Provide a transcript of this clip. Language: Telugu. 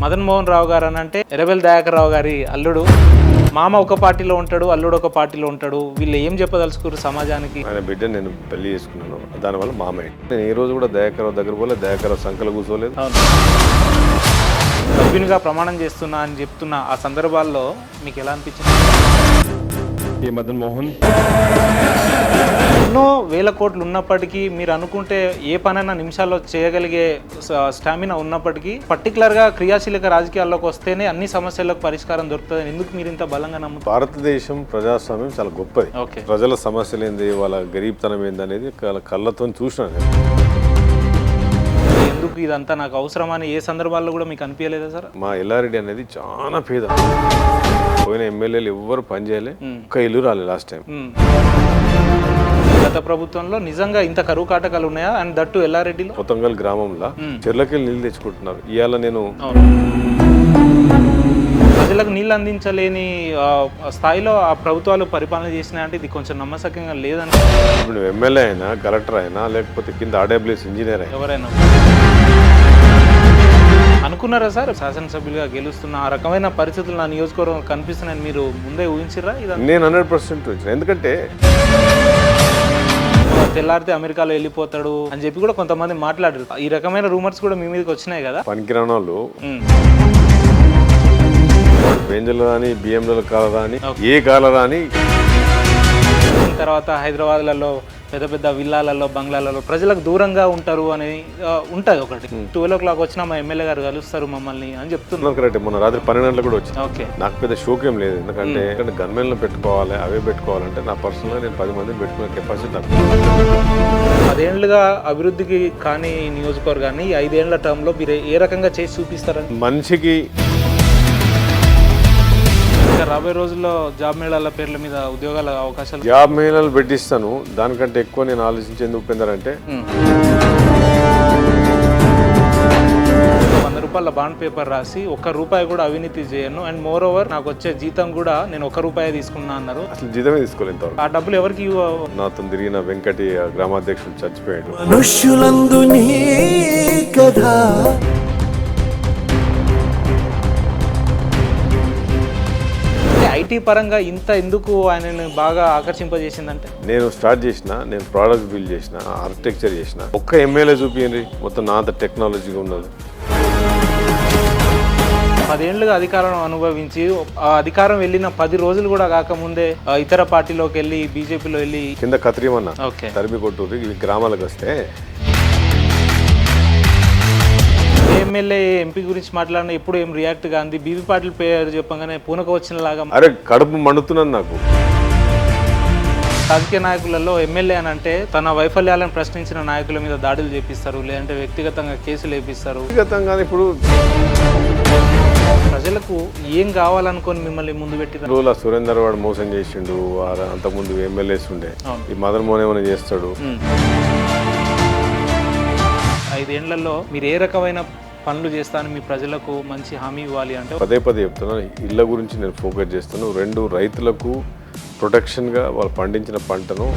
మదన్ మోహన్ రావు గారు అని అంటే ఎర్రబెల్లి దయాకర్ రావు గారి అల్లుడు. మామ ఒక పార్టీలో ఉంటాడు, అల్లుడు ఒక పార్టీలో ఉంటాడు. వీళ్ళు ఏం చెప్పదలుచుకోరు సమాజానికి? ఆయన బిడ్డ నేను పెళ్లి చేసుకున్నాను, దానివల్ల మామయ్య. నేను ఏ రోజు కూడా దయాకర్ రావు దగ్గర పోలే, దయాకర్ రావు సంకలు కూర్చోలేదు. సభ్యునిగా ప్రమాణం చేస్తున్నా అని చెప్తున్న ఆ సందర్భాల్లో మీకు ఎలా అనిపించింది? మదన్ మోహన్ ఎన్నో వేల కోట్లు ఉన్నప్పటికీ మీరు అనుకుంటే ఏ పనైనా నిమిషాల్లో చేయగలిగే స్టామినా ఉన్నప్పటికీ పర్టికులర్గా క్రియాశీలక రాజకీయాల్లోకి వస్తేనే అన్ని సమస్యలకు పరిష్కారం దొరుకుతుంది. ఎందుకు మీరు ఇంత బలంగా నమ్ముతారు? భారతదేశం ప్రజాస్వామ్యం చాలా గొప్పది. ప్రజల సమస్యలు ఏంది, వాళ్ళ గరీబ్తనం ఏంది అనేది కళ్ళతో చూసినాను. ఎందుకు ఇదంతా నాకు అవసరమని ఏ సందర్భాల్లో కూడా మీకు అనిపించలేదా సార్? మా ఎల్లారెడ్డి అనేది చాలా పేద, పోయిన ఎమ్మెల్యేలు ఎవ్వరు పనిచేయలే, ఒక్క ఇల్లు రాలే లాస్ట్ టైం. గత ప్రభుత్వంలో నిజంగా ఇంత కరువు కాటకాలు ఉన్నాయా? అండ్ దట్టు ఎల్లారెడ్డిలో కొత్తంగల్ గ్రామంలో చెర్లకెళ్ళి నీళ్ళు తెచ్చుకుంటున్నారు. ఇవాళ నేను ప్రజలకు నీళ్ళు అందించలేని స్థాయిలో ఆ ప్రభుత్వాలు పరిపాలన చేసినాయంటే ఇది కొంచెం నమ్మసక్యంగా లేదని. ఇప్పుడు ఎమ్మెల్యే అయినా, కలెక్టర్ అయినా, లేకపోతే కింద ఆర్డబ్ల్యూఎస్ ఇంజనీర్ అయినా, ఎవరైనా అనుకున్నారా సార్ శాసనసభ్యులుగా గెలుస్తున్న ఆ రకమైన పరిస్థితులు నా నియోజకవర్గం కనిపిస్తున్నాయని మీరు ముందే ఊహించిరా? నేను 100% ఊహించిన. ఎందుకంటే తెల్లారితే అమెరికాలో వెళ్ళిపోతాడు అని చెప్పి కూడా కొంతమంది మాట్లాడారు. ఈ రకమైన రూమర్స్ కూడా మీ మీదకి వచ్చినాయి కదా. పనికిరాని వాళ్ళు బెంజలు రాని, బియ్యంలో కాల రాని, ఏ కాల రాని. తర్వాత హైదరాబాద్లలో పెద్ద పెద్ద విల్లాలలో, బంగ్లాలలో ప్రజలకు దూరంగా ఉంటారు అని ఉంటుంది ఒకటి. 12 o'clock వచ్చినా మా ఎమ్మెల్యే గారు కలుస్తారు మమ్మల్ని అని చెప్తున్నారు. కరెక్ట్. మొన్న రాత్రి 12 గంటలకు కూడా వచ్చింది. ఓకే, నాకు పెద్ద షోక్ ఏం లేదు. ఎందుకంటే గన్మెన్లు పెట్టుకోవాలి, అవే పెట్టుకోవాలంటే నా పర్సనల్గా నేను 10 మందిని పెట్టుకునే కెపాసిటీ నాకు. 10 ఏళ్ళుగా అభివృద్ధికి కానీ నియోజకవర్గాన్ని 5 ఏళ్ల టర్మ్లో మీరు ఏ రకంగా చేసి చూపిస్తారని? మనిషికి రాబోయే రోజుల్లో జాబ్ మేళాల పేర్ల మీద ఉద్యోగాల అవకాశాలు, జాబ్ మేళాలు పెట్టిస్తాను. దానికంటే ఎక్కువ నేను ఆలోచించేందుకు ఉపేందరంటే 100 రూపాయల బాండ్ పేపర్ రాసి ₹1 కూడా అవినీతి చేయను. అండ్ మోర్ ఓవర్ నాకు వచ్చే జీతం కూడా నేను ₹1 తీసుకున్నా అన్నారు. అసలు జీతమే తీసుకోలేదు. ఆ డబ్బులు ఎవరికి? నాతో తిరిగిన వెంకటి గ్రామాధ్యక్షుడు చచ్చిపోయాడు. మనుష్యులందు నీ కథ ఐటీ పరంగా ఇంత ఎందుకు ఆయనను బాగా ఆకర్షింపజేసిందంటే, నేను స్టార్ట్ చేసిన, నేను ప్రోడక్ట్ బిల్డ్ చేసిన, ఆర్కిటెక్చర్ చేసిన, ఒక్క ఎమ్మెల్యే చూపించండి మొత్తం నా అంత టెక్నాలజీగా ఉన్నది. 10 ఏళ్ళుగా అధికారం అనుభవించి ఆ అధికారం వెళ్ళిన 10 రోజులు కూడా కాకముందే ఇతర పార్టీలోకి వెళ్ళి బీజేపీలో వెళ్ళి కింద కత్రిమన్నా ఓకే తరిమి కొట్టూరు. ఇవి గ్రామాలకు వస్తే ఎమ్మెల్యే ఎంపీ గురించి మాట్లాడిన ఎప్పుడు ఏం రియాక్ట్ కాంది. బీబీ పాటిల్ పేరు చెప్పగానే పూనక వచ్చిన లాగా. అరే కడుపు మండుతున్నది నాకు. రాజకీయ నాయకులలో ఎమ్మెల్యే అని అంటే తన వైఫల్యాలను ప్రశ్నించిన నాయకుల మీద దాడులు చేపిస్తారు, లేదంటే వ్యక్తిగతంగా కేసులు వేపిస్తారు. వ్యక్తిగతంగా ఇప్పుడు ప్రజలకు ఏం కావాలనుకొని మిమ్మల్ని ముందు పెట్టిన రోజుల సురేందర్ వాడు మోసం చేసిండు. అంతకుముందు ఎమ్మెల్యేస్ ఉండే, ఈ మదన్ మోహన్ ఏమైనా చేస్తాడు. 5 ఏళ్లలో మీరు ఏ రకమైన పనులు చేస్తాను, మీ ప్రజలకు మంచి హామీ ఇవ్వాలి అంటే? పదే చెప్తున్నాను, ఇళ్ళ గురించి నేను ఫోకస్ చేస్తాను. 2 రైతులకు ప్రొటెక్షన్గా వాళ్ళు పండించిన పంటను